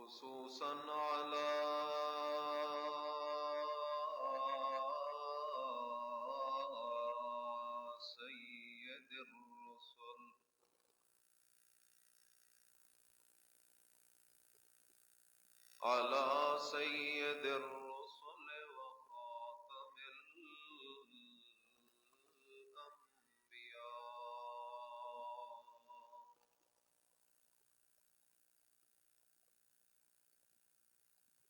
خصوصا على سيد الرسل وخاتم الأنبياء.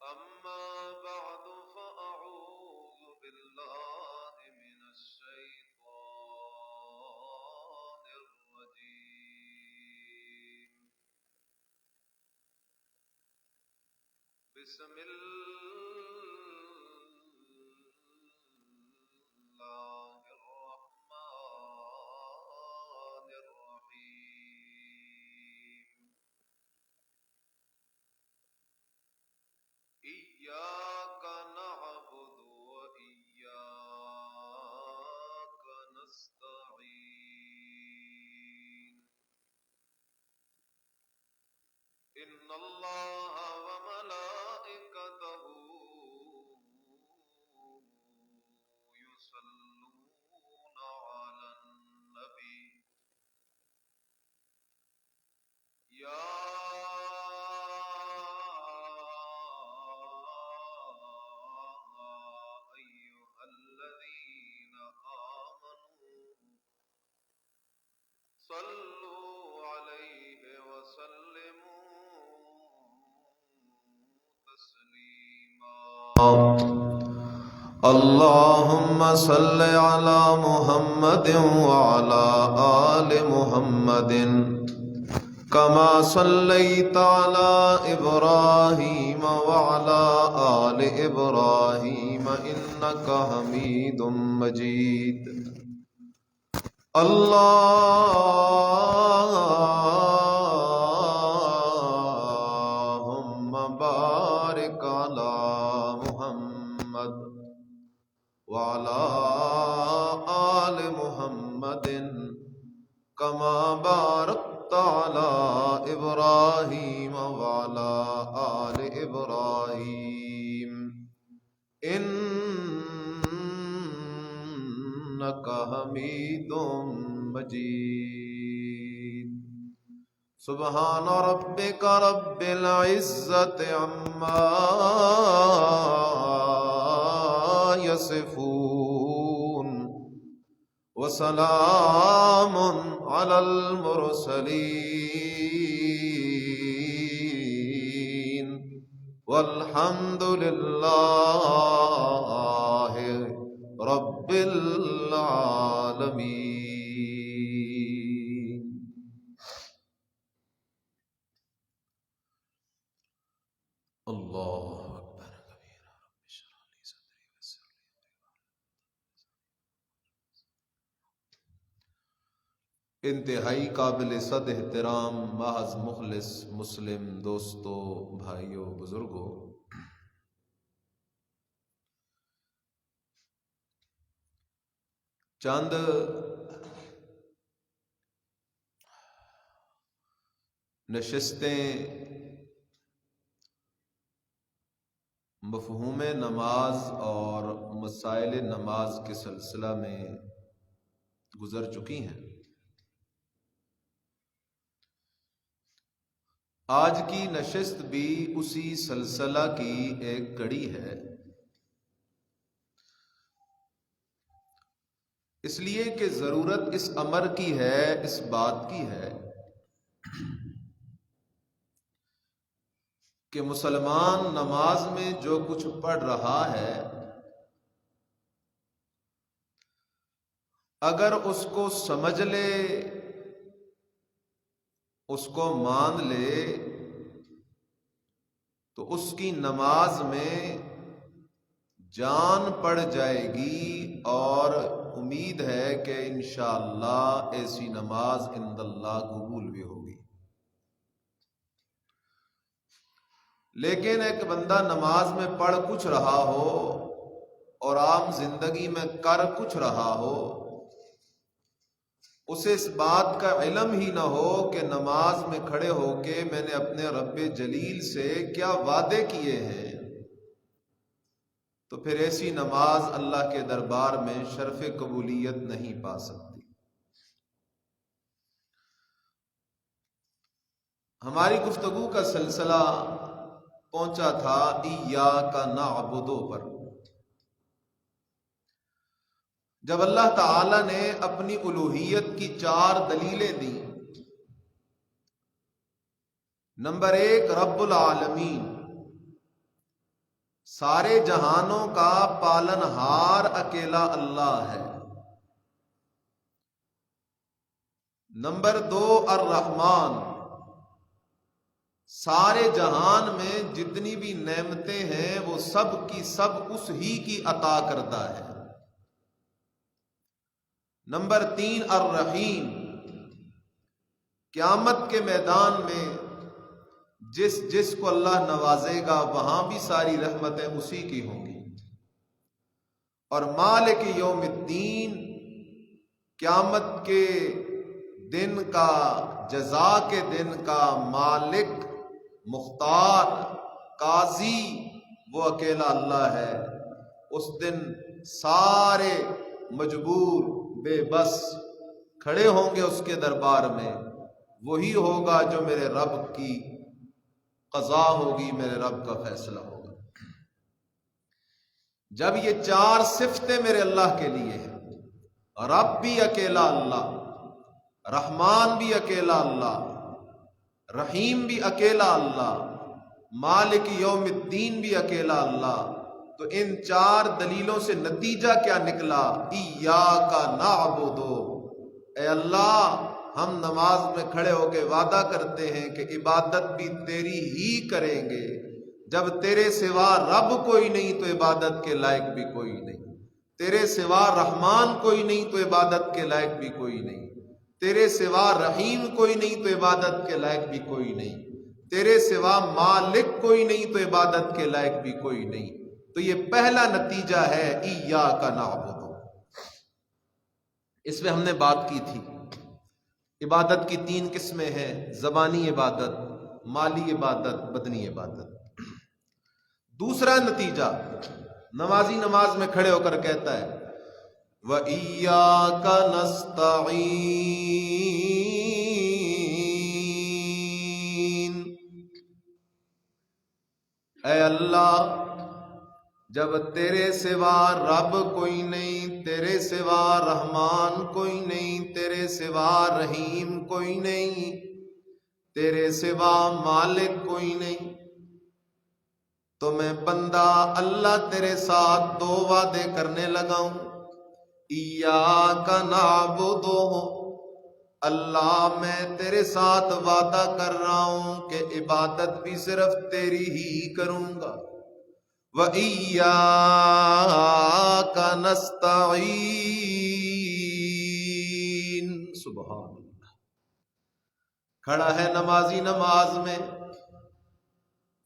أما بعد فأعوذ بالله من الشيطان الرجيم. بسم الله الرحمن الرحيم. إياك نعبد وإياك نستعين. إن الله وملائكته يصلون على النبي. يا أيها الذين آمنوا صلوا عليه وسلموا تسليما. اللهم صل على محمد وعلى آل محمد كما صليت على إبراهيم وعلى آل إبراهيم إنك حميد مجيد. اللهم بارك على محمد وعلى آل محمد كما باركت على إبراهيم وعلى آل إبراهيم إنك حميد مجيد. سبحان ربك رب العزة عما يصفون وسلام على المرسلين والحمد لله رب العالمين. اللہ اکبر کبیرہ. رب اشرح لي صدري ويسر لي امری. انتہائی قابل صد احترام محض مخلص مسلم دوستو، بھائیو، بزرگو، چند نشستیں مفہوم نماز اور مسائل نماز کے سلسلہ میں گزر چکی ہیں. آج کی نشست بھی اسی سلسلہ کی ایک کڑی ہے، اس لیے کہ ضرورت اس امر کی ہے، اس بات کی ہے کہ مسلمان نماز میں جو کچھ پڑھ رہا ہے اگر اس کو سمجھ لے، اس کو مان لے، تو اس کی نماز میں جان پڑ جائے گی اور امید ہے کہ انشاءاللہ ایسی نماز عند اللہ قبول بھی ہوگی. لیکن ایک بندہ نماز میں پڑھ کچھ رہا ہو اور عام زندگی میں کر کچھ رہا ہو اسے اس بات کا علم ہی نہ ہو کہ نماز میں کھڑے ہو کے میں نے اپنے رب جلیل سے کیا وعدے کیے ہیں، تو پھر ایسی نماز اللہ کے دربار میں شرف قبولیت نہیں پا سکتی۔ ہماری گفتگو کا سلسلہ پہنچا تھا ایاک نعبد پر۔ جب اللہ تعالی نے اپنی الوہیت کی 4 دلیلیں دی، نمبر 1 رب العالمین، سارے جہانوں کا پالنہار اکیلا اللہ ہے۔ نمبر 2 الرحمن، سارے جہان میں جتنی بھی نعمتیں ہیں وہ سب کی سب اس ہی کی عطا کرتا ہے۔ نمبر 3 الرحیم، قیامت کے میدان میں جس کو اللہ نوازے گا وہاں بھی ساری رحمتیں اسی کی ہوں گی۔ اور مالک یوم الدین، قیامت کے دن کا، جزا کے دن کا مالک، مختار، قاضی وہ اکیلا اللہ ہے۔ اس دن سارے مجبور، بے بس کھڑے ہوں گے اس کے دربار میں۔ وہی ہوگا جو میرے رب کی قضا ہوگی، میرے رب کا فیصلہ ہوگا۔ جب یہ 4 صفتیں میرے اللہ کے لیے ہیں، رب بھی اکیلا اللہ، رحمان بھی اکیلا اللہ، رحیم بھی اکیلا اللہ، مالک یوم الدین بھی اکیلا اللہ، تو ان 4 دلیلوں سے نتیجہ کیا نکلا؟ ایاک نعبد، اے اللہ ہم نماز میں کھڑے ہو کے وعدہ کرتے ہیں کہ عبادت بھی تیری ہی کریں گے۔ جب تیرے سوا رب کوئی نہیں تو عبادت کے لائق بھی کوئی نہیں، تیرے سوا رحمان کوئی نہیں تو عبادت کے لائق بھی کوئی نہیں، تیرے سوا رحیم کوئی نہیں تو عبادت کے لائق بھی کوئی نہیں، تیرے سوا مالک کوئی نہیں تو عبادت کے لائق بھی کوئی نہیں۔ تو یہ پہلا نتیجہ ہے ایاک نعبد۔ اس میں ہم نے بات کی تھی عبادت کی 3 قسمیں ہیں، زبانی عبادت، مالی عبادت، بدنی عبادت۔ دوسرا نتیجہ، نمازی نماز میں کھڑے ہو کر کہتا ہے وَإِيَّاكَ نَسْتَعِينُ، اے اللہ جب تیرے سوا رب کوئی نہیں، تیرے سوا رحمان کوئی نہیں، تیرے سوا رحیم کوئی نہیں، تیرے سوا مالک کوئی نہیں، تو میں بندہ اللہ تیرے ساتھ 2 وعدے کرنے لگا ہوں۔ ایاک نعبد، اللہ میں تیرے ساتھ وعدہ کر رہا ہوں کہ عبادت بھی صرف تیری ہی کروں گا۔ وَإِيَّاكَ نَسْتَعِينُ، سبحان اللہ۔ کھڑا ہے نمازی نماز میں،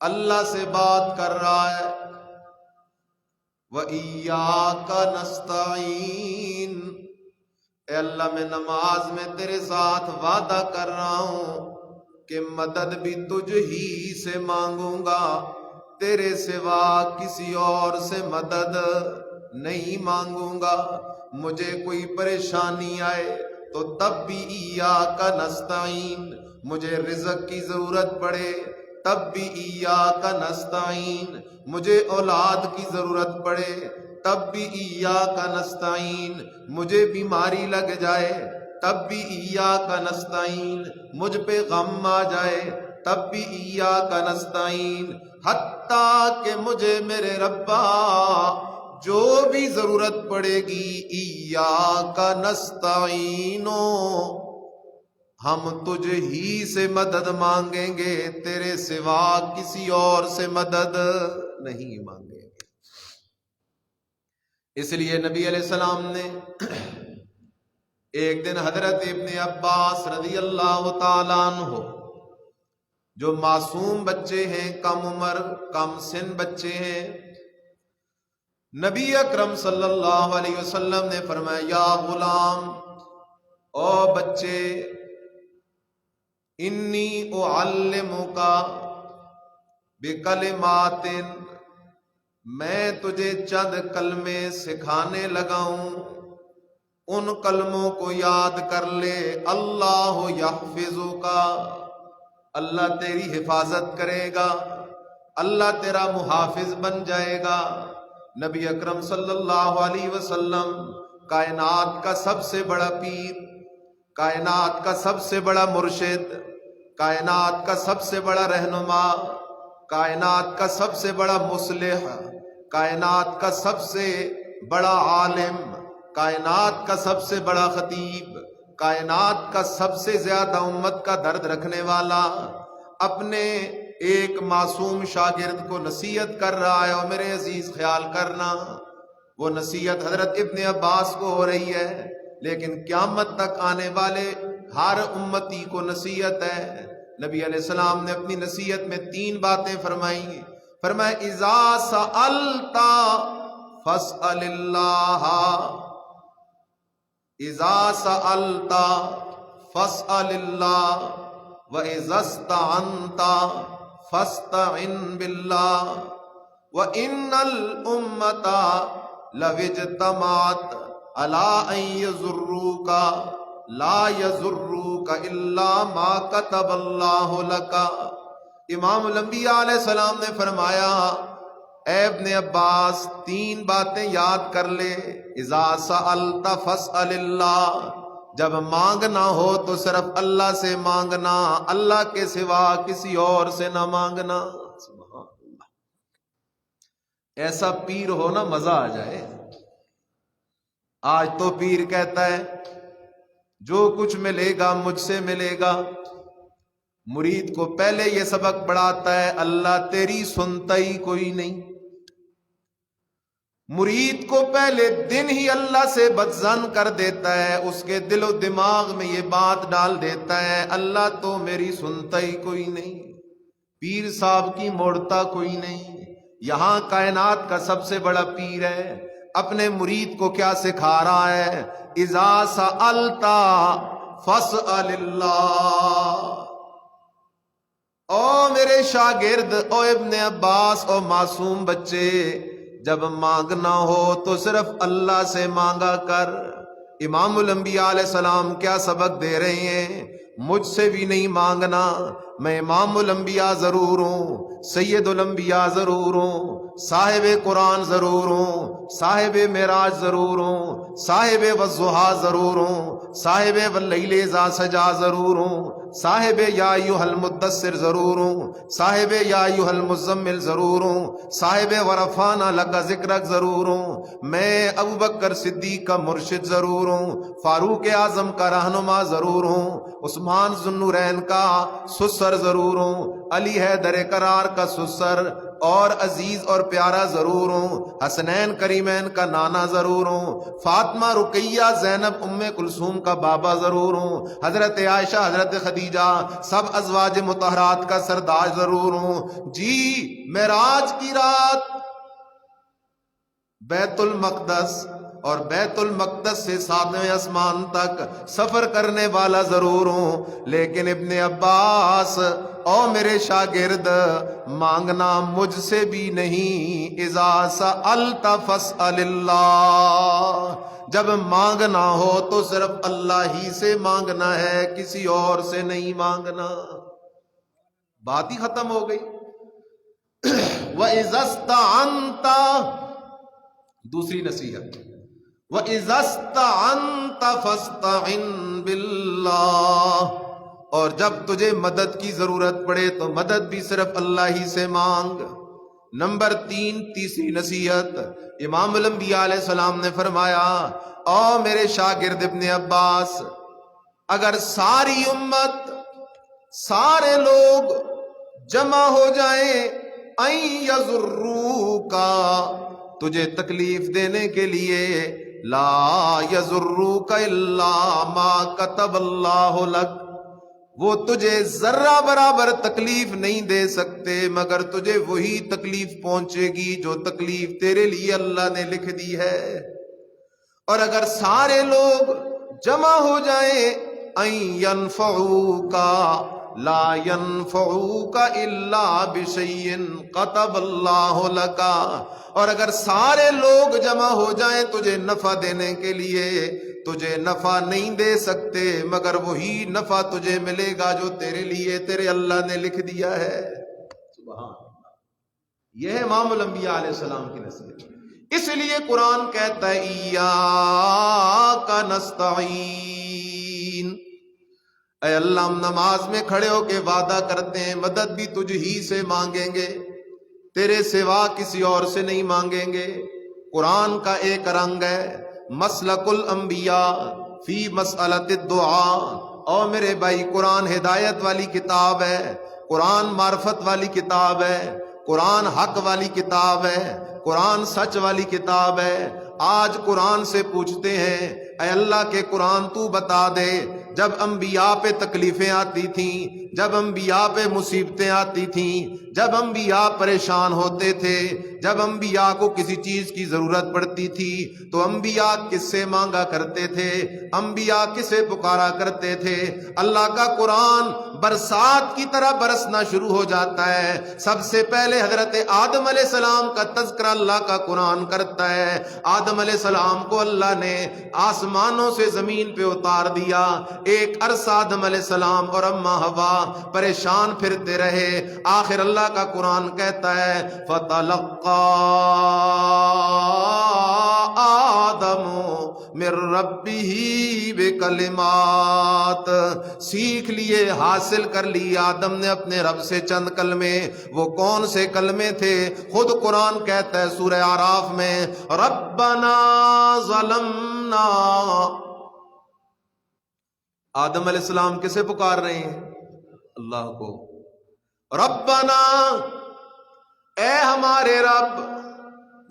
اللہ سے بات کر رہا ہے، وَإِيَّاكَ نَسْتَعِينُ، اے اللہ میں نماز میں تیرے ساتھ وعدہ کر رہا ہوں کہ مدد بھی تجھ ہی سے مانگوں گا، تیرے سوا کسی اور سے مدد نہیں مانگوں گا۔ مجھے کوئی پریشانی آئے تو تب بھی ایاک نستعین، مجھے رزق کی ضرورت پڑے تب بھی ایاک نستعین، مجھے اولاد کی ضرورت پڑے تب بھی ایاک نستعین، مجھے بیماری لگ جائے تب بھی ایاک نستعین، مجھ پہ غم آ جائے تب بھی ایاک نستعین، حتیٰ کہ مجھے میرے ربا جو بھی ضرورت پڑے گی ایاک نستعین، ہم تجھ ہی سے مدد مانگیں گے، تیرے سوا کسی اور سے مدد نہیں مانگیں گے۔ اس لیے نبی علیہ السلام نے ایک دن حضرت ابن عباس رضی اللہ تعالیٰ عنہ، جو معصوم بچے ہیں، کم عمر کم سن بچے ہیں، نبی اکرم صلی اللہ علیہ وسلم نے فرمایا یا غلام او بچے، انی اعلمک بکلمات، میں تجھے چند کلمے سکھانے لگا ہوں، ان کلموں کو یاد کر لے۔ اللہ یحفظک، اللہ تیری حفاظت کرے گا، اللہ تیرا محافظ بن جائے گا۔ نبی اکرم صلی اللہ علیہ وسلم کائنات کا سب سے بڑا پیر، کائنات کا سب سے بڑا مرشد، کائنات کا سب سے بڑا رہنما، کائنات کا سب سے بڑا مصلح، کائنات کا سب سے بڑا عالم، کائنات کا سب سے بڑا خطیب، کائنات کا سب سے زیادہ امت کا درد رکھنے والا، اپنے ایک معصوم شاگرد کو نصیحت کر رہا ہے۔ اور میرے عزیز خیال کرنا، وہ نصیحت حضرت ابن عباس کو ہو رہی ہے، لیکن قیامت تک آنے والے ہر امتی کو نصیحت ہے۔ نبی علیہ السلام نے اپنی نصیحت میں 3 باتیں فرمائی۔ فرمایا اذا سألت فاسأل اللہ، اذا سألت فاسأل اللہ، وَإِذَا اسْتَعَنْتَ فَاسْتَعِنْ بِاللَّهِ، وَإِنَّ الْأُمَّةَ لَوِ اجْتَمَعَتْ عَلَىٰ أَن يَضُرُّوكَ لَا يَضُرُّوكَ إِلَّا مَا كَتَبَ اللَّهُ لَكَ۔ امام الانبیاء علیہ السلام نے فرمایا، اے ابن عباس 3 باتیں یاد کر لے۔ اذا سألت فاسأل اللہ، جب مانگنا ہو تو صرف اللہ سے مانگنا، اللہ کے سوا کسی اور سے نہ مانگنا۔ سبحان اللہ، ایسا پیر ہو نا مزہ آ جائے۔ آج تو پیر کہتا ہے جو کچھ ملے گا مجھ سے ملے گا، مرید کو پہلے یہ سبق پڑھاتا ہے اللہ تیری سنتا ہی کوئی نہیں، مرید کو پہلے دن ہی اللہ سے بدظن کر دیتا ہے، اس کے دل و دماغ میں یہ بات ڈال دیتا ہے اللہ تو میری سنتا ہی کوئی نہیں، پیر صاحب کی موڑتا کوئی نہیں۔ یہاں کائنات کا سب سے بڑا پیر ہے، اپنے مرید کو کیا سکھا رہا ہے؟ اذا سألت فاسأل اللہ۔ او میرے شاگرد، او ابن عباس، او معصوم بچے، جب مانگنا ہو تو صرف اللہ سے مانگا کر۔ امام الانبیاء علیہ السلام کیا سبق دے رہے ہیں؟ مجھ سے بھی نہیں مانگنا، میں امام الانبیاء ضرور ہوں، سید الانبیاء ضرور ہوں، صاحب قرآن ضرور ہوں، صاحب معراج ضرور ہوں، صاحب والضحیٰ ضرور ہوں، صاحب واللیل اذا سجا ضرور ہوں، صاحب یا ایھا المدثر ضرور ہوں، صاحب یا ایھا المزمل ضرور ہوں، صاحب ورفعنا لک ذکرک ضرور ہوں، میں ابوبکر صدیق کا مرشد ضرور ہوں، فاروق اعظم کا رہنما ضرور ہوں، عثمان ذو النورین کا سسر ضرور ہوں، علی حیدر کرار کا سسر اور عزیز اور پیارا ضرور ہوں، حسنین کریمین کا نانا ضرور ہوں، فاطمہ رقیہ زینب ام کلثوم کا بابا ضرور ہوں، حضرت عائشہ حضرت خدیجہ سب ازواج مطہرات کا سردار ضرور ہوں۔ جی معراج کی رات بیت المقدس اور بیت المقدس سے 7ویں آسمان تک سفر کرنے والا ضرور ہوں، لیکن ابن عباس او میرے شاگرد مانگنا مجھ سے بھی نہیں۔ اذا سألت فاسأل اللہ، جب مانگنا ہو تو صرف اللہ ہی سے مانگنا ہے، کسی اور سے نہیں مانگنا۔ بات ہی ختم ہو گئی۔ وَإِذَا اسْتَعَنْتَ، دوسری نصیحت، وَإِذَا اسْتَعَنْتَ فَاسْتَعِنْ بِاللَّهِ، اور جب تجھے مدد کی ضرورت پڑے تو مدد بھی صرف اللہ ہی سے مانگ۔ نمبر 3، تیسری نصیحت، امام الانبیاء علیہ السلام نے فرمایا، او میرے شاگرد ابن عباس، اگر ساری امت، سارے لوگ جمع ہو جائیں این یضروک، تجھے تکلیف دینے کے لیے، لا یضروک الا ما کتب اللہ لک، وہ تجھے ذرہ برابر تکلیف نہیں دے سکتے مگر تجھے وہی تکلیف پہنچے گی جو تکلیف تیرے لیے اللہ نے لکھ دی ہے۔ اور اگر سارے لوگ جمع ہو جائیں ان ینفعوکا لا ینفعوکا الا بشیء کتب اللہ لکا، اور اگر سارے لوگ جمع ہو جائیں تجھے نفع دینے کے لیے، تجھے نفع نہیں دے سکتے مگر وہی نفع تجھے ملے گا جو تیرے لیے تیرے اللہ نے لکھ دیا ہے۔ سبحان اللہ، یہ ہے امام الانبیاء علیہ السلام کی نصیحت۔ اس لیے قرآن کہتا ہے ایاک نستعین، اے اللہ ہم نماز میں کھڑے ہو کے وعدہ کرتے ہیں مدد بھی تجھ ہی سے مانگیں گے، تیرے سوا کسی اور سے نہیں مانگیں گے۔ قرآن کا ایک رنگ ہے مسلک الانبیاء فی مسئلۃ الدعاء۔ اور میرے بھائی قرآن ہدایت والی کتاب ہے، قرآن معرفت والی کتاب ہے، قرآن حق والی کتاب ہے، قرآن سچ والی کتاب ہے۔ آج قرآن سے پوچھتے ہیں اے اللہ کے قرآن تو بتا دے، جب انبیاء پہ تکلیفیں آتی تھیں، جب انبیاء پہ مصیبتیں آتی تھیں، جب انبیاء پریشان ہوتے تھے، جب انبیاء کو کسی چیز کی ضرورت پڑتی تھی تو انبیاء کس سے مانگا کرتے تھے، انبیاء کسے پکارا کرتے تھے؟ اللہ کا قرآن برسات کی طرح برسنا شروع ہو جاتا ہے۔ سب سے پہلے حضرت آدم علیہ السلام کا تذکرہ اللہ کا قرآن کرتا ہے۔ آدم علیہ السلام کو اللہ نے آسمانوں سے زمین پہ اتار دیا، ایک عرصہ آدم علیہ السلام اور اماں حوا پریشان پھرتے رہے۔ آخر اللہ کا قرآن کہتا ہے فَتَلَقَّى آدَمُ مِن رَبِّهِ بِكَلِمَاتٍ، سیکھ لیے، حاصل کر لی آدم نے اپنے رب سے چند کلمے۔ وہ کون سے کلمے تھے؟ خود قرآن کہتا ہے سورہ اعراف میں ربنا ظلمنا، آدم علیہ السلام کسے پکار رہے ہیں؟ اللہ کو۔ ربنا، اے ہمارے رب،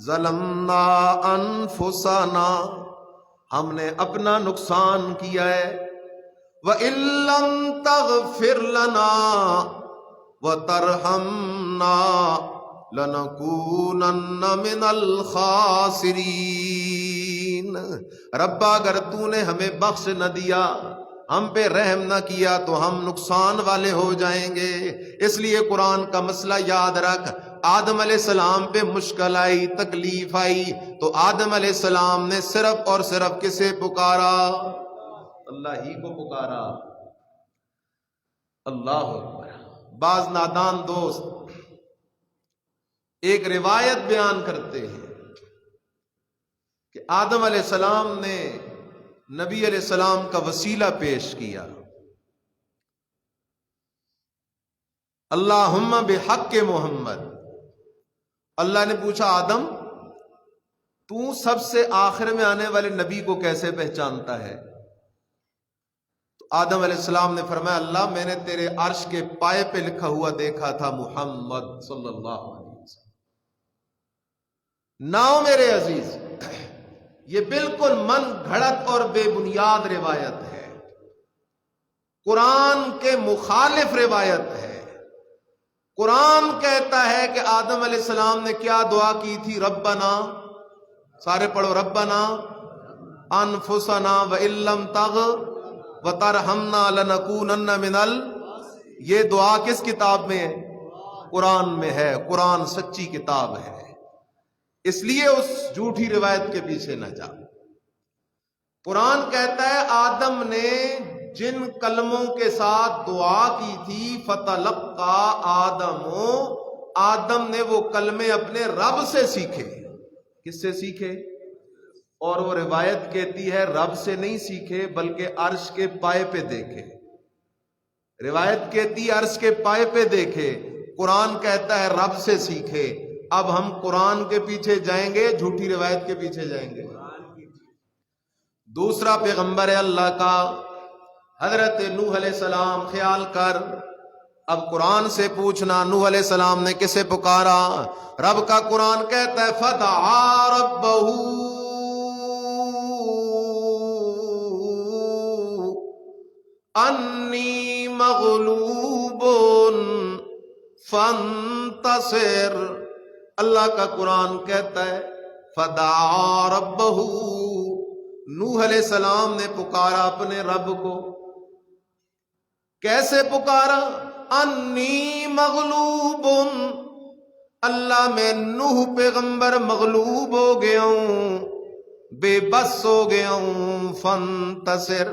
ظلمنا انفسنا، ہم نے اپنا نقصان کیا ہے، وَإِن لَّمْ تَغْفِرْ لَنَا وَتَرْحَمْنَا لَنَكُونَنَّ مِنَ الْخَاسِرِينَ۔ ربا اگر تو نے ہمیں بخش نہ دیا، ہم پہ رحم نہ کیا تو ہم نقصان والے ہو جائیں گے۔ اس لیے قرآن کا مسئلہ یاد رکھ، آدم علیہ السلام پہ مشکل آئی، تکلیف آئی تو آدم علیہ السلام نے صرف اور صرف کسے پکارا؟ اللہ ہی کو پکارا۔ اللہ اکبر۔ بعض نادان دوست ایک روایت بیان کرتے ہیں کہ آدم علیہ السلام نے نبی علیہ السلام کا وسیلہ پیش کیا، اللہم بحق محمد۔ اللہ نے پوچھا آدم تو سب سے آخر میں آنے والے نبی کو کیسے پہچانتا ہے؟ تو آدم علیہ السلام نے فرمایا اللہ میں نے تیرے عرش کے پائے پہ لکھا ہوا دیکھا تھا محمد صلی اللہ علیہ وسلم۔ ناؤ میرے عزیز، یہ بالکل من گھڑت اور بے بنیاد روایت ہے، قرآن کے مخالف روایت ہے۔ قرآن کہتا ہے کہ آدم علیہ السلام نے کیا دعا کی تھی؟ ربنا، سارے پڑھو، ربنا انفسنا وَإِن لَّمْ تَغْفِرْ وَتَرْحَمْنَا لَنَكُونَنَّ مِنَ یہ دعا کس کتاب میں ہے؟ قرآن میں ہے۔ قرآن سچی کتاب ہے، اس لیے اس جھوٹی روایت کے پیچھے نہ جا۔ قرآن کہتا ہے آدم نے جن کلموں کے ساتھ دعا کی تھی فَتَلَقَّى آدَمُ، آدم نے وہ کلمے اپنے رب سے سیکھے۔ کس سے سیکھے؟ اور وہ روایت کہتی ہے رب سے نہیں سیکھے بلکہ عرش کے پائے پہ دیکھے۔ روایت کہتی ہے عرش کے پائے پہ دیکھے، قرآن کہتا ہے رب سے سیکھے۔ اب ہم قرآن کے پیچھے جائیں گے، جھوٹی روایت کے پیچھے جائیں گے؟ دوسرا پیغمبر ہے اللہ کا حضرت نوح علیہ السلام، خیال کر، اب قرآن سے پوچھنا نوح علیہ السلام نے کسے پکارا؟ رب کا قرآن کہتا ہے فَدَعَا رَبَّهُ انی مغلوب فانتصر۔ اللہ کا قرآن کہتا ہے فدعا ربہ، نوح علیہ السلام نے پکارا اپنے رب کو. کیسے پکارا؟ انی مغلوب، اللہ میں نوح پیغمبر مغلوب ہو گیا ہوں، بے بس ہو گیا ہوں. فانتصر،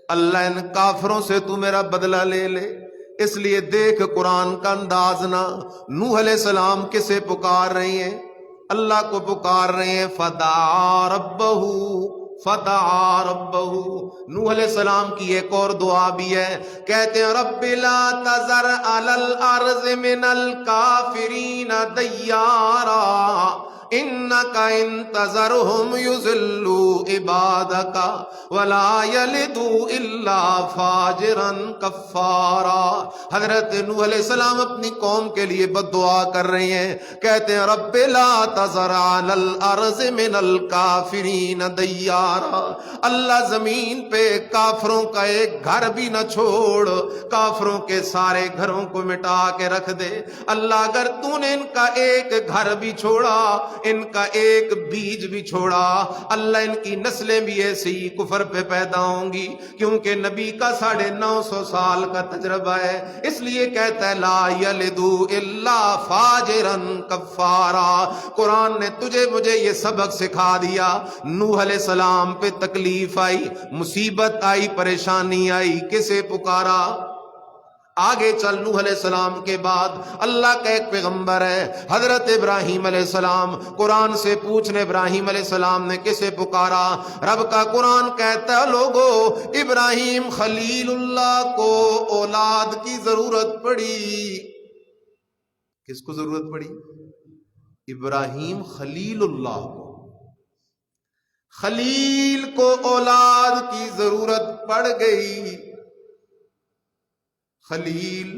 اللہ ان کافروں سے تو میرا بدلہ لے لے. اس لیے دیکھ قرآن کا انداز نہ. نوح علیہ السلام کسے پکار رہے ہیں؟ اللہ کو پکار رہے ہیں. فدعا ربہ، فدعا ربہ. نوح علیہ السلام کی ایک اور دعا بھی ہے، کہتے ہیں رب لا تذر علی الارض من الکافرین دیارا انک ان تذرہم یضلوا عبادک ولا یلدوا الا فاجرا کفارا. حضرت نوح علیہ السلام اپنی قوم کے لیے بد دعا کر رہے ہیں، کہتے ہیں رب لا تذر علی الارض من الکافرین دیارا. اللہ زمین پہ کافروں کا ایک گھر بھی نہ چھوڑ، کافروں کے سارے گھروں کو مٹا کے رکھ دے. اللہ اگر تو نے ان کا ایک گھر بھی چھوڑا، ان کا ایک بیج بھی چھوڑا، اللہ ان کی نسلیں بھی ایسے ہی کفر پہ پیدا ہوں گی، کیونکہ نبی کا 950 سال کا تجربہ ہے. اس لیے کہتا ہے لا یلدو الا فاجرا کفارا. قرآن نے تجھے مجھے یہ سبق سکھا دیا. نوح علیہ السلام پہ تکلیف آئی، مصیبت آئی، پریشانی آئی، کسے پکارا؟ آگے چل. نوح علیہ السلام کے بعد اللہ کا ایک پیغمبر ہے حضرت ابراہیم علیہ السلام. قرآن سے پوچھنے ابراہیم علیہ السلام نے کسے پکارا؟ رب کا قرآن کہتا ہے لوگو ابراہیم خلیل اللہ کو اولاد کی ضرورت پڑی. کس کو ضرورت پڑی؟ ابراہیم خلیل اللہ کو، خلیل کو اولاد کی ضرورت پڑ گئی. خلیل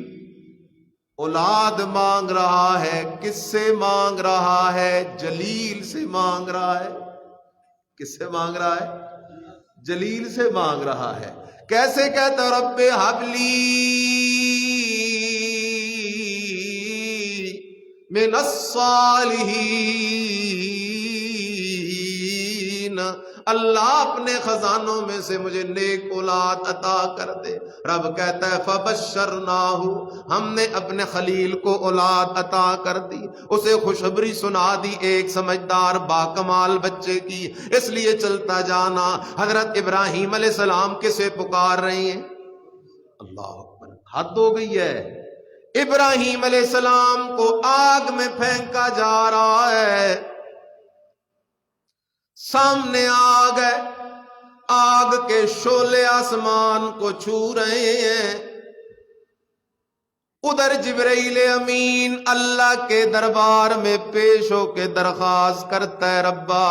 اولاد مانگ رہا ہے، کس سے مانگ رہا ہے؟ جلیل سے مانگ رہا ہے. کس سے مانگ رہا ہے؟ جلیل سے مانگ رہا ہے. کیسے کہتا رب حبلی من الصالحین، اللہ اپنے خزانوں میں سے مجھے نیک اولاد عطا کر دے. رب کہتا ہے فبشرناہ، ہم نے اپنے خلیل کو اولاد عطا کر دی، اسے خوشخبری سنا دی ایک سمجھدار باکمال بچے کی. اس لیے چلتا جانا حضرت ابراہیم علیہ السلام کسے پکار رہے ہیں؟ اللہ اکبر. حد ہو گئی ہے. ابراہیم علیہ السلام کو آگ میں پھینکا جا رہا ہے، سامنے آگ ہے، آگ کے شعلے آسمان کو چھو رہے ہیں. ادھر جبرائیل امین اللہ کے دربار میں پیش ہو کے درخواست کرتا ہے ربا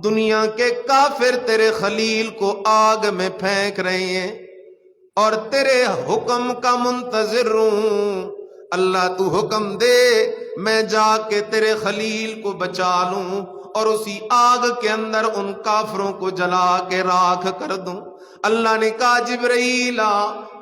دنیا کے کافر تیرے خلیل کو آگ میں پھینک رہے ہیں اور تیرے حکم کا منتظر ہوں. اللہ تو حکم دے میں جا کے تیرے خلیل کو بچا لوں اور اسی آگ کے اندر ان کافروں کو جلا کے راکھ کر دوں. اللہ نے کہا جبرائیل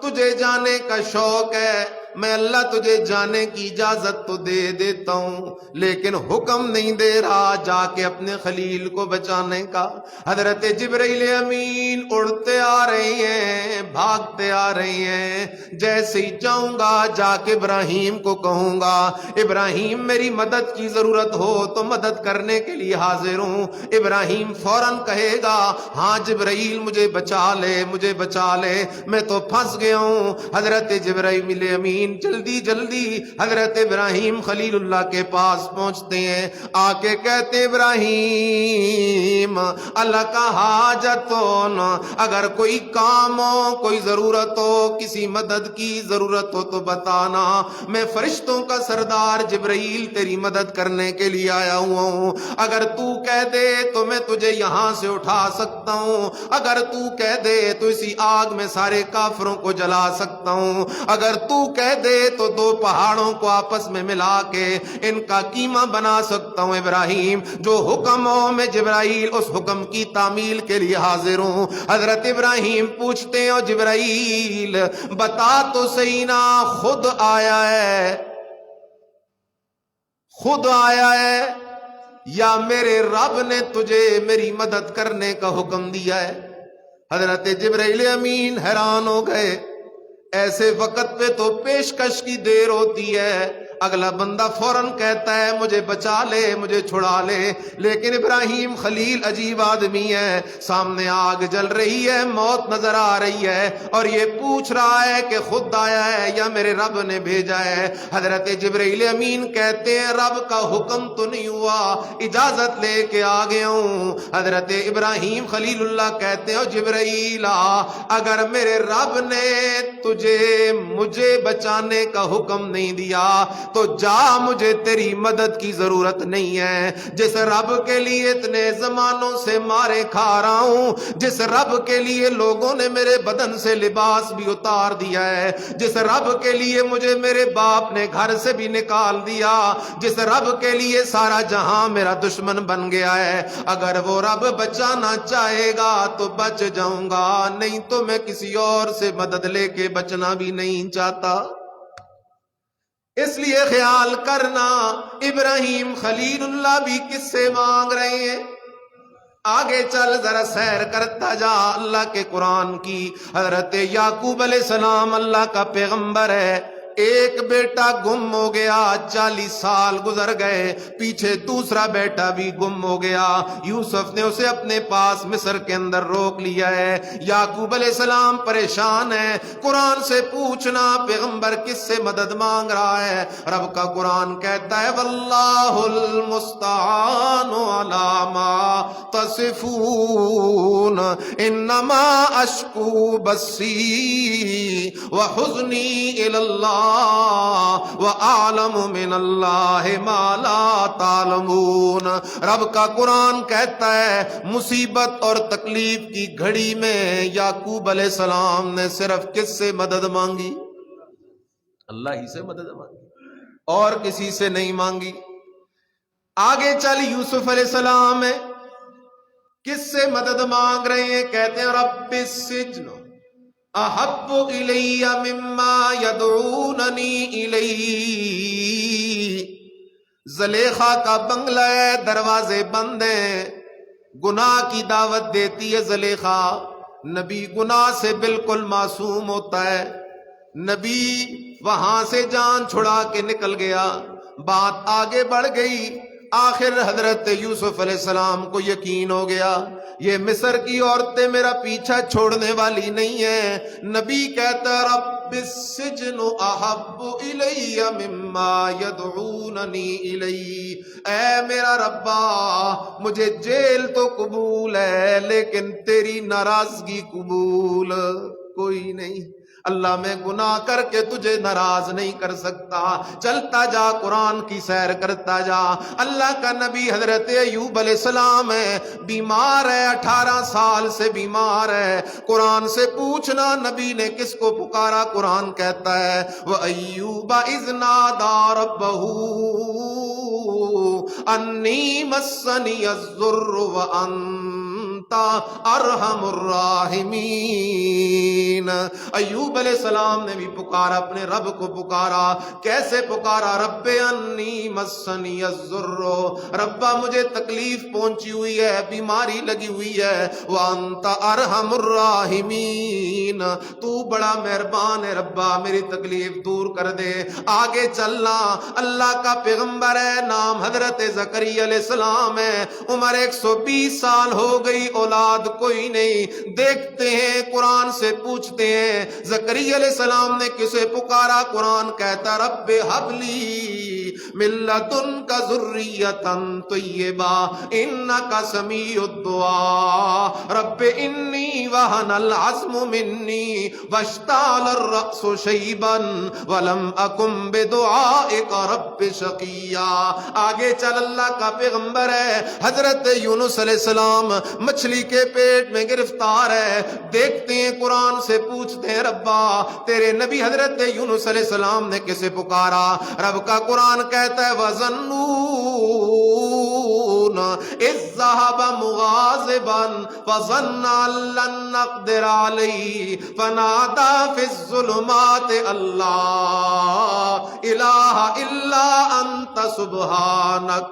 تجھے جانے کا شوق ہے، میں اللہ تجھے جانے کی اجازت تو دے دیتا ہوں، لیکن حکم نہیں دے رہا جا کے اپنے خلیل کو بچانے کا. حضرت جبرائیل امین اڑتے آ رہے ہیں، بھاگتے آ رہے ہیں. جیسے ہی جاؤں گا جا کے ابراہیم کو کہوں گا ابراہیم میری مدد کی ضرورت ہو تو مدد کرنے کے لیے حاضر ہوں. ابراہیم فوراً کہے گا ہاں جبرائیل مجھے بچا لے، مجھے بچا لے، میں تو پھنس گیا ہوں. حضرت جبرائیل امین جلدی جلدی حضرت ابراہیم خلیل اللہ کے پاس پہنچتے ہیں. آ کے کہتے ابراہیم اللہ کا حاجتون، اگر کوئی کام ہو، کوئی ضرورت ہو، کسی مدد کی ضرورت ہو تو بتانا، میں فرشتوں کا سردار جبرائیل تیری مدد کرنے کے لیے آیا ہوا ہوں. اگر تو کہہ دے تو میں تجھے یہاں سے اٹھا سکتا ہوں، اگر تو کہہ دے تو اسی آگ میں سارے کافروں کو جلا سکتا ہوں، اگر تو کہہ دے تو دو پہاڑوں کو آپس میں ملا کے ان کا قیمہ بنا سکتا ہوں. ابراہیم جو حکم ہو میں جبرائیل اس حکم کی تعمیل کے لیے حاضر ہوں. حضرت ابراہیم پوچھتے ہیں جبرائیل بتا تو صحیح نا، خود آیا ہے، خود آیا ہے، یا میرے رب نے تجھے میری مدد کرنے کا حکم دیا ہے؟ حضرت جبرائیل امین حیران ہو گئے. ایسے وقت پہ تو پیشکش کی دیر ہوتی ہے، اگلا بندہ فوراً کہتا ہے مجھے بچا لے، مجھے چھڑا لے، لیکن ابراہیم خلیل عجیب آدمی ہے. سامنے آگ جل رہی ہے، موت نظر آ رہی ہے، اور یہ پوچھ رہا ہے کہ خود آیا ہے یا میرے رب نے بھیجا ہے. حضرت جبرائیل امین کہتے ہیں رب کا حکم تو نہیں ہوا، اجازت لے کے آ گیا ہوں. حضرت ابراہیم خلیل اللہ کہتے ہیں جبرائیل اگر میرے رب نے مجھے بچانے کا حکم نہیں دیا تو جا، مجھے تیری مدد کی ضرورت نہیں ہے. جس رب کے لیے اتنے زمانوں سے مارے کھا رہا ہوں، جس رب کے لیے لوگوں نے میرے بدن سے لباس بھی اتار دیا ہے، جس رب کے لیے مجھے میرے باپ نے گھر سے بھی نکال دیا، جس رب کے لیے سارا جہاں میرا دشمن بن گیا ہے، اگر وہ رب بچانا چاہے گا تو بچ جاؤں گا، نہیں تو میں کسی اور سے مدد لے کے بچنا بھی نہیں چاہتا. اس لیے خیال کرنا ابراہیم خلیل اللہ بھی کس سے مانگ رہے ہیں. آگے چل ذرا سیر کرتا جا اللہ کے قرآن کی. حضرت یعقوب علیہ السلام اللہ کا پیغمبر ہے، ایک بیٹا گم ہو گیا، 40 سال گزر گئے، پیچھے دوسرا بیٹا بھی گم ہو گیا. یوسف نے اسے اپنے پاس مصر کے اندر روک لیا ہے. یعقوب علیہ السلام پریشان ہے، قرآن سے پوچھنا پیغمبر کس سے مدد مانگ رہا ہے. رب کا قرآن کہتا ہے واللہ المستعان علی ما تصفون انما اشکو بثی وحزنی الی اللہ وَأَعْلَمُ مِنَ اللَّهِ مَا لَا تَعْلَمُونَ. رب کا قرآن کہتا ہے مصیبت اور تکلیف کی گھڑی میں یعقوب علیہ السلام نے صرف کس سے مدد مانگی؟ اللہ ہی سے مدد مانگی، اور کسی سے نہیں مانگی. آگے چل یوسف علیہ السلام ہے، کس سے مدد مانگ رہے ہیں؟ کہتے ہیں رب السجن احب الی مما یدعوننی الیہ. زلیخا کا بنگلہ ہے، دروازے بند ہیں، گناہ کی دعوت دیتی ہے زلیخا. نبی گناہ سے بالکل معصوم ہوتا ہے، نبی وہاں سے جان چھڑا کے نکل گیا. بات آگے بڑھ گئی، آخر حضرت یوسف علیہ السلام کو یقین ہو گیا یہ مصر کی عورتیں میرا پیچھا چھوڑنے والی نہیں ہیں. نبی کہتا رب السجن احب الی مما یدعوننی الی. اے میرا ربا مجھے جیل تو قبول ہے لیکن تیری ناراضگی قبول کوئی نہیں. اللہ میں گناہ کر کے تجھے ناراض نہیں کر سکتا. چلتا جا قرآن کی سیر کرتا جا. اللہ کا نبی حضرت ایوب علیہ السلام ہے، بیمار ہے، 18 سال سے بیمار ہے. قرآن سے پوچھنا نبی نے کس کو پکارا؟ قرآن کہتا ہے وَأَيُّوبَ إِذْ نَادَى رَبَّهُ أَنِّي مَسَّنِيَ الضُّرُّ وَأَنْتَ أَرْحَمُ الراحمین. ایوب علیہ السلام نے بھی پکارا، اپنے رب کو پکارا. کیسے پکارا؟ رب انی مسنی الضر، ربا مجھے تکلیف پہنچی ہوئی ہے، بیماری لگی ہوئی ہے. وانت ارحم الراحمین، تو بڑا مہربان ہے ربا، میری تکلیف دور کر دے. آگے چلنا، اللہ کا پیغمبر ہے، نام حضرت زکریا علیہ السلام ہے، عمر 120 سال ہو گئی، اولاد کوئی نہیں. دیکھتے ہیں قرآن سے پوچھتے ہیں زکریا علیہ السلام نے کسے پکارا؟ قرآن کہتا رب حبلی من لدنک ذریۃ طیبہ انک سمیع الدعاء. رب انی وہن العظم منی واشتعل الرأس شیبا ولم اکن بدعائک رب شقیا. آگے چل، اللہ کا پیغمبر ہے، حضرت یونس علیہ السلام مچھلی کے پیٹ میں گرفتار ہے. دیکھتے ہیں قرآن سے پوچھتے ہیں ربا تیرے نبی حضرت یونس علیہ السلام نے کسے پکارا؟ رب کا قرآن کہتا ہے وَظَنُّونَ إِذْ ذَهَبَ مُغَاضِبًا فَظَنَّ أَن لَّن نَّقْدِرَ عَلَيْهِ فَنَادَىٰ فِي الظُّلُمَاتِ أَن لَّا إِلَٰهَ إِلَّا أَنتَ سُبْحَانَكَ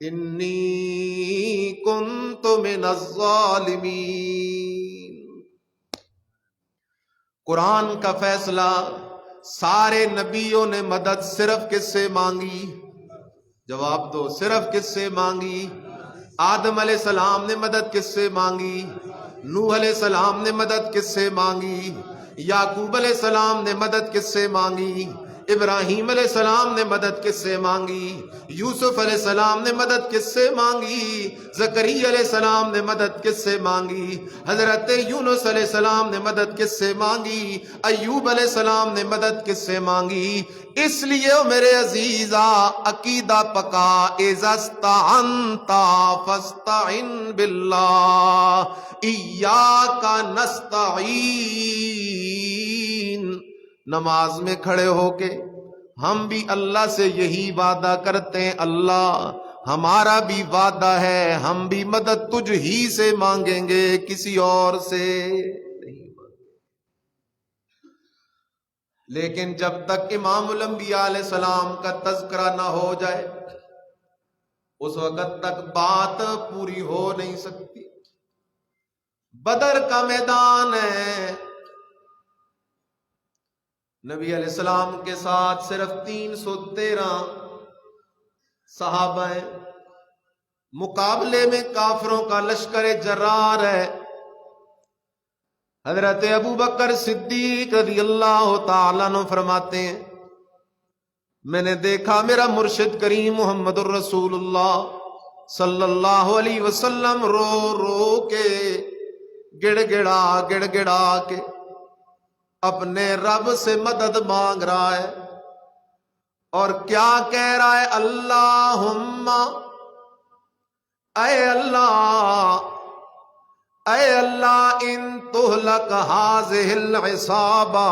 انی کنت من الظالمین۔ قرآن کا فیصلہ، سارے نبیوں نے مدد صرف کس سے مانگی؟ جواب دو، صرف کس سے مانگی؟ آدم علیہ السلام نے مدد کس سے مانگی؟ نوح علیہ السلام نے مدد کس سے مانگی؟ یعقوب علیہ السلام نے مدد کس سے مانگی؟ ابراہیم علیہ السلام نے مدد کس سے مانگی؟ یوسف علیہ السلام نے مدد کس سے مانگی؟ زکریا علیہ السلام نے مدد کس سے مانگی؟ حضرت یونس علیہ السلام نے مدد کس سے مانگی؟ ایوب علیہ السلام نے مدد کس سے مانگی؟ اس لیے میرے عزیزا عقیدہ پکا، اذا استعنت فاستعن باللہ ایاک نستعین۔ نماز میں کھڑے ہو کے ہم بھی اللہ سے یہی وعدہ کرتے ہیں، اللہ ہمارا بھی وعدہ ہے، ہم بھی مدد تجھ ہی سے مانگیں گے، کسی اور سے نہیں۔ لیکن جب تک امام الانبیاء علیہ السلام کا تذکرہ نہ ہو جائے اس وقت تک بات پوری ہو نہیں سکتی۔ بدر کا میدان ہے، نبی علیہ السلام کے ساتھ صرف 313 صحابہ ہیں، مقابلے میں کافروں کا لشکر جرار ہے۔ حضرت ابو بکر صدیق رضی اللہ تعالیٰ عنہ فرماتے ہیں، میں نے دیکھا میرا مرشد کریم محمد الرسول اللہ صلی اللہ علیہ وسلم رو رو کے گڑ گڑا کے اپنے رب سے مدد مانگ رہا ہے، اور کیا کہہ رہا ہے؟ اللہم، اے اللہ ان تہلک ہذہ العصابہ،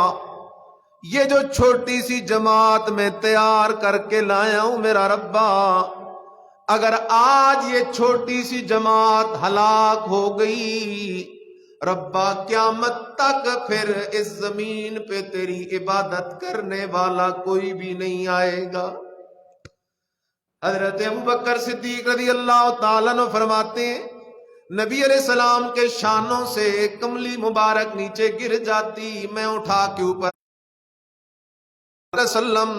یہ جو چھوٹی سی جماعت میں تیار کر کے لایا ہوں میرا ربا، اگر آج یہ چھوٹی سی جماعت ہلاک ہو گئی ربا، قیامت تک پھر اس زمین پہ تیری عبادت کرنے والا کوئی بھی نہیں آئے گا۔ حضرت ابوبکر صدیق رضی اللہ تعالیٰ عنہ فرماتے ہیں، نبی علیہ السلام کے شانوں سے کملی مبارک نیچے گر جاتی، میں اٹھا کے اوپر وسلم،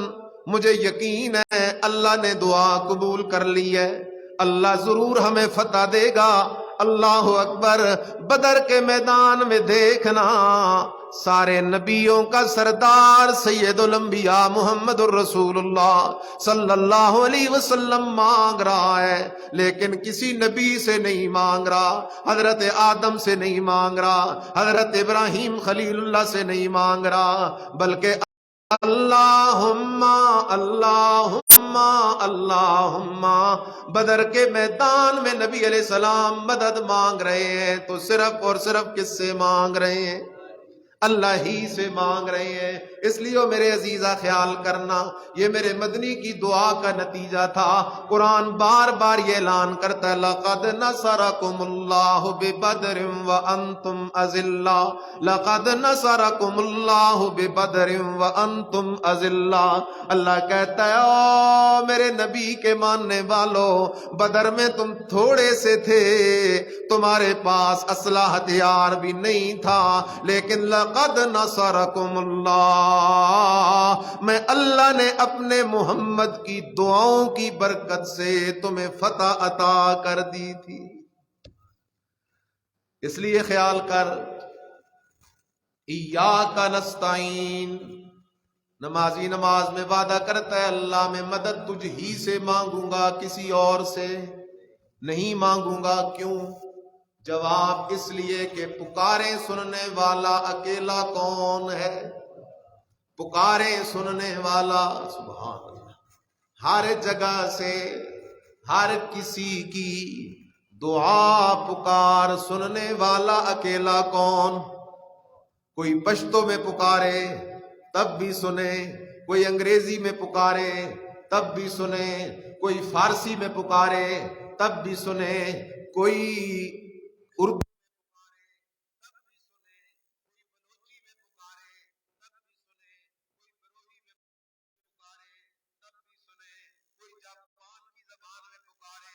مجھے یقین ہے اللہ نے دعا قبول کر لی ہے، اللہ ضرور ہمیں فتح دے گا۔ اللہ اکبر۔ بدر کے میدان میں دیکھنا، سارے نبیوں کا سردار سید الانبیاء محمد الرسول اللہ صلی اللہ علیہ وسلم مانگ رہا ہے، لیکن کسی نبی سے نہیں مانگ رہا، حضرت آدم سے نہیں مانگ رہا، حضرت ابراہیم خلیل اللہ سے نہیں مانگ رہا، بلکہ اللہم اللہم اللہم۔ بدر کے میدان میں نبی علیہ السلام مدد مانگ رہے ہیں تو صرف اور صرف کس سے مانگ رہے ہیں؟ اللہ ہی سے مانگ رہے ہیں۔ اس لیے میرے عزیزہ خیال کرنا، یہ میرے مدنی کی دعا کا نتیجہ تھا۔ قرآن بار بار یہ اعلان کرتا ہے، لَقَدْ نَصَرَكُمُ اللَّهُ بِبَدْرٍ وَأَنْتُمْ أَذِلَّةٌ، لَقَدْ نَصَرَكُمُ اللَّهُ بِبَدْرٍ وَأَنْتُمْ أَذِلَّةٌ۔ اللہ کہتا ہے، او میرے نبی کے ماننے والو، بدر میں تم تھوڑے سے تھے، تمہارے پاس اسلحہ ہتھیار بھی نہیں تھا، لیکن لقد نصرکم اللہ، میں اللہ نے اپنے محمد کی دعاؤں کی برکت سے تمہیں فتح عطا کر دی تھی۔ اس لیے خیال کر، ایاک نستعین، نمازی نماز میں وعدہ کرتا ہے اللہ میں مدد تجھ ہی سے مانگوں گا، کسی اور سے نہیں مانگوں گا۔ کیوں؟ جواب اس لیے کہ پکاریں سننے والا اکیلا کون ہے؟ پکاریں سننے والا سبحان اللہ ہر جگہ سے، ہر کسی کی دعا پکار سننے والا اکیلا کون؟ کوئی پشتو میں پکارے تب بھی سنے، کوئی انگریزی میں پکارے تب بھی سنے، کوئی فارسی میں پکارے تب بھی سنے، کوئی اردو میں پکارے تب بھی سنے، کوئی بلوچی میں پکارے تب بھی سنے، کوئی بروہی میں پکارے تب بھی سنے، کوئی جاپان کی زبان میں پکارے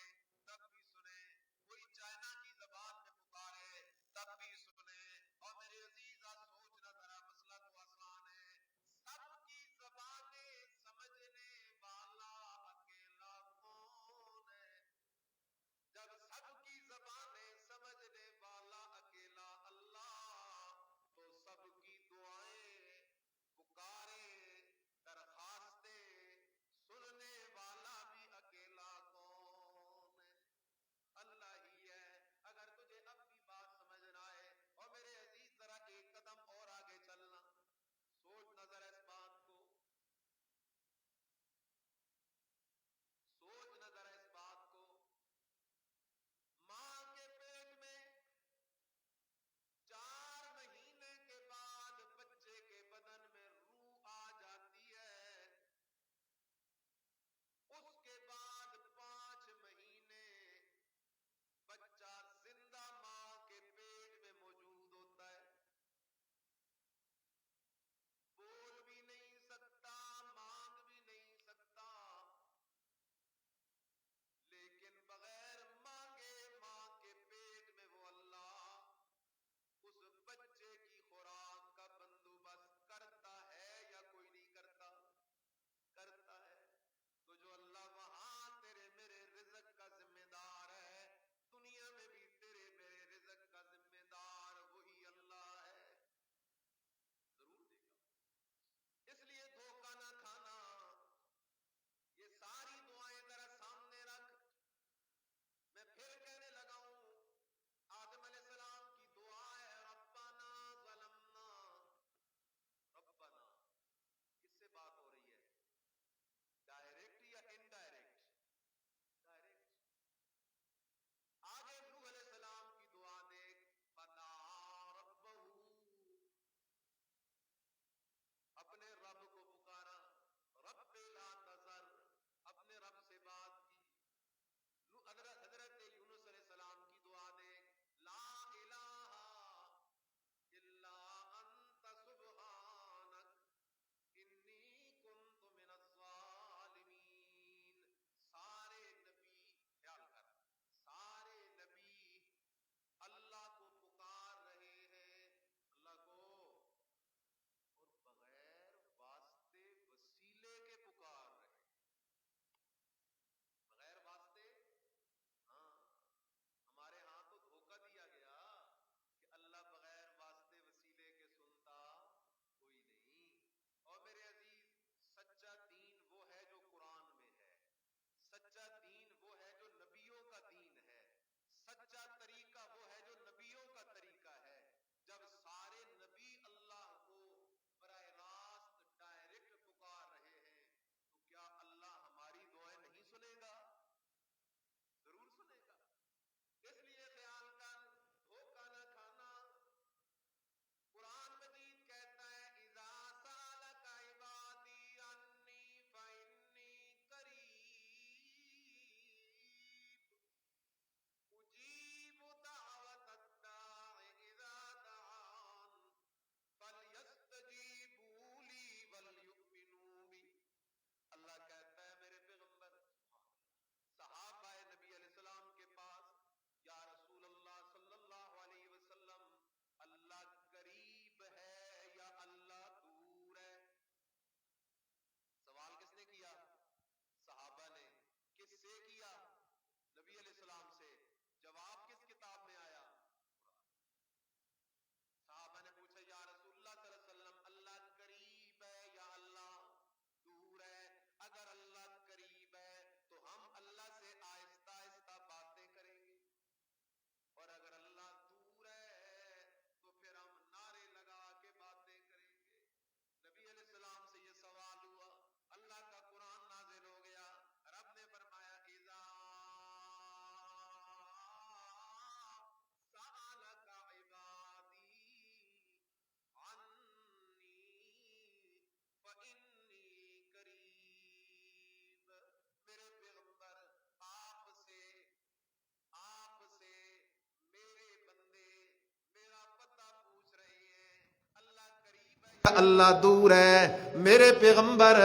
اللہ دور ہے، میرے پیغمبر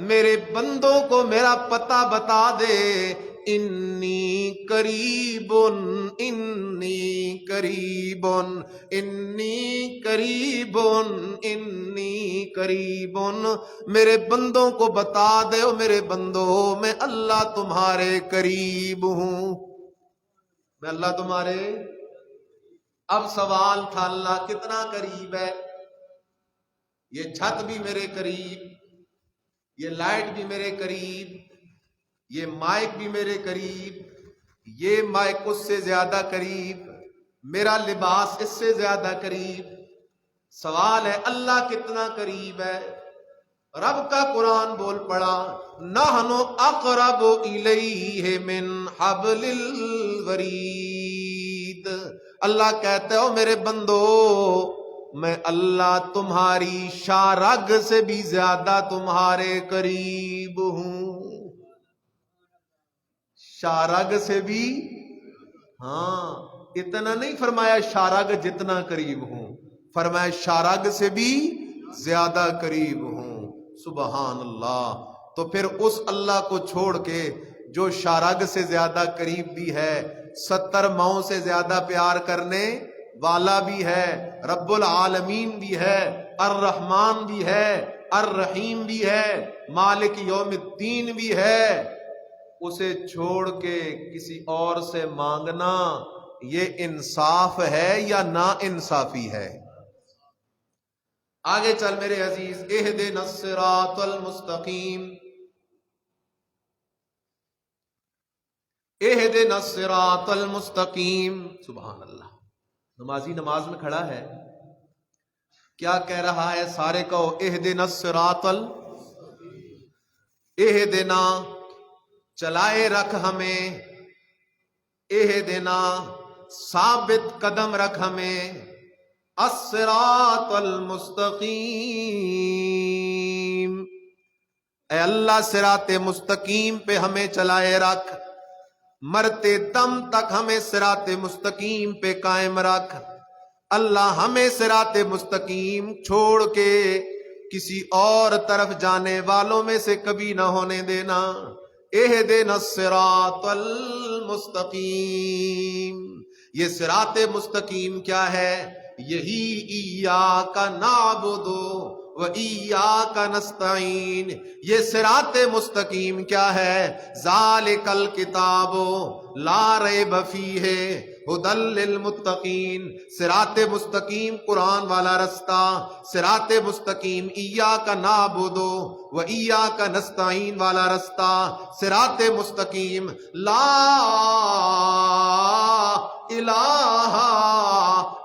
میرے بندوں کو میرا پتہ بتا دے، انی قریب انی قریب انی قریب انی قریب، میرے بندوں کو بتا دے، او میرے بندو میں اللہ تمہارے قریب ہوں، میں اللہ تمہارے۔ اب سوال تھا اللہ کتنا قریب ہے؟ یہ چھت بھی میرے قریب، یہ لائٹ بھی میرے قریب، یہ مائک بھی میرے قریب، یہ مائک اس سے زیادہ قریب، میرا لباس اس سے زیادہ قریب۔ سوال ہے اللہ کتنا قریب ہے؟ رب کا قرآن بول پڑا، نحن اقرب الیہ من حبل الورید۔ اللہ کہتا ہے میرے بندو میں اللہ تمہاری شارگ سے بھی زیادہ تمہارے قریب ہوں، شارگ سے بھی، ہاں اتنا نہیں فرمایا شارگ جتنا قریب ہوں، فرمایا شارگ سے بھی زیادہ قریب ہوں۔ سبحان اللہ۔ تو پھر اس اللہ کو چھوڑ کے جو شارگ سے زیادہ قریب بھی ہے، 70 ماؤں سے زیادہ پیار کرنے والا بھی ہے، رب العالمین بھی ہے، الرحمن بھی ہے، الرحیم بھی ہے، مالک یوم الدین بھی ہے، اسے چھوڑ کے کسی اور سے مانگنا یہ انصاف ہے یا نا انصافی ہے؟ آگے چل میرے عزیز، اہدنا الصراط المستقیم، اہدنا الصراط المستقیم۔ سبحان اللہ۔ نمازی نماز میں کھڑا ہے، کیا کہہ رہا ہے؟ سارے کہو اہدنا الصراط اہدنا، چلائے رکھ ہمیں، اہدنا ثابت قدم رکھ ہمیں، الصراط المستقیم، اے اللہ صراط مستقیم پہ ہمیں چلائے رکھ، مرتے دم تک ہمیں صراط مستقیم پہ قائم رکھ۔ اللہ ہمیں صراط مستقیم چھوڑ کے کسی اور طرف جانے والوں میں سے کبھی نہ ہونے دینا۔ اہدنا الصراط المستقیم، یہ صراط مستقیم کیا ہے؟ یہی ایاک نعبد و ایاک نستعین، یہ صراط مستقیم کیا ہے؟ ذالک الکتاب لا ریب فیہ ھدی للمتقین، صراط مستقیم قرآن والا رستہ، صراط مستقیم ایاک نعبد و ایاک نستعین والا رستہ، صراط مستقیم لا الہ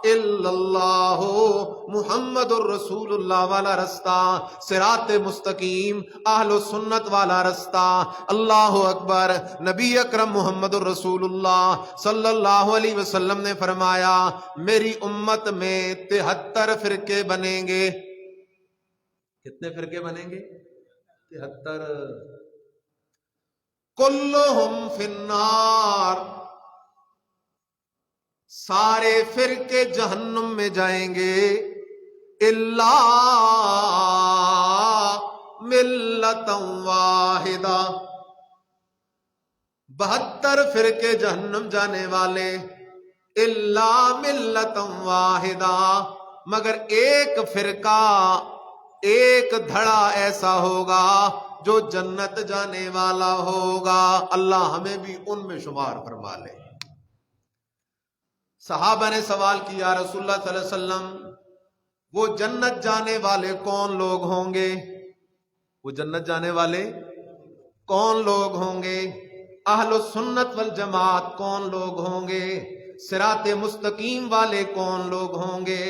الا اللہ محمد الرسول اللہ والا رستہ، صراط مستقیم اہل سنت والا رستہ۔ اللہ اکبر۔ نبی اکرم محمد الرسول اللہ صلی اللہ علیہ وسلم نے فرمایا میری امت میں 73 فرقے بنیں گے۔ کتنے فرقے بنیں گے؟ 73۔ کلہم فی النار، سارے فرقے جہنم میں جائیں گے، الا ملۃ واحدہ، 72 فرقے جہنم جانے والے، الا ملۃ واحدہ، مگر ایک فرقہ، ایک دھڑا ایسا ہوگا جو جنت جانے والا ہوگا۔ اللہ ہمیں بھی ان میں شمار فرما لے۔ صحابہ نے سوال کیا رسول اللہ صلی اللہ علیہ وسلم وہ جنت جانے والے کون لوگ ہوں گے؟ وہ جنت جانے والے کون لوگ ہوں گے؟ اہل سنت والجماعت کون لوگ ہوں گے؟ صراط مستقیم والے کون لوگ ہوں گے؟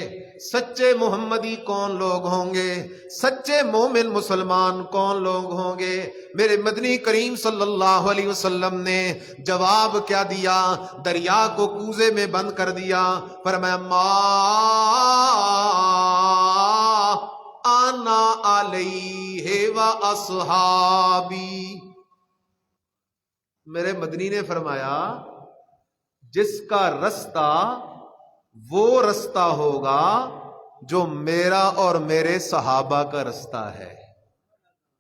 سچے محمدی کون لوگ ہوں گے؟ سچے مومن مسلمان کون لوگ ہوں گے؟ میرے مدنی کریم صلی اللہ علیہ وسلم نے جواب کیا دیا؟ دریا کو کوزے میں بند کر دیا، فرمایا ما انا علیہ و اصحابی۔ میرے مدنی نے فرمایا جس کا رستہ وہ رستہ ہوگا جو میرا اور میرے صحابہ کا رستہ ہے.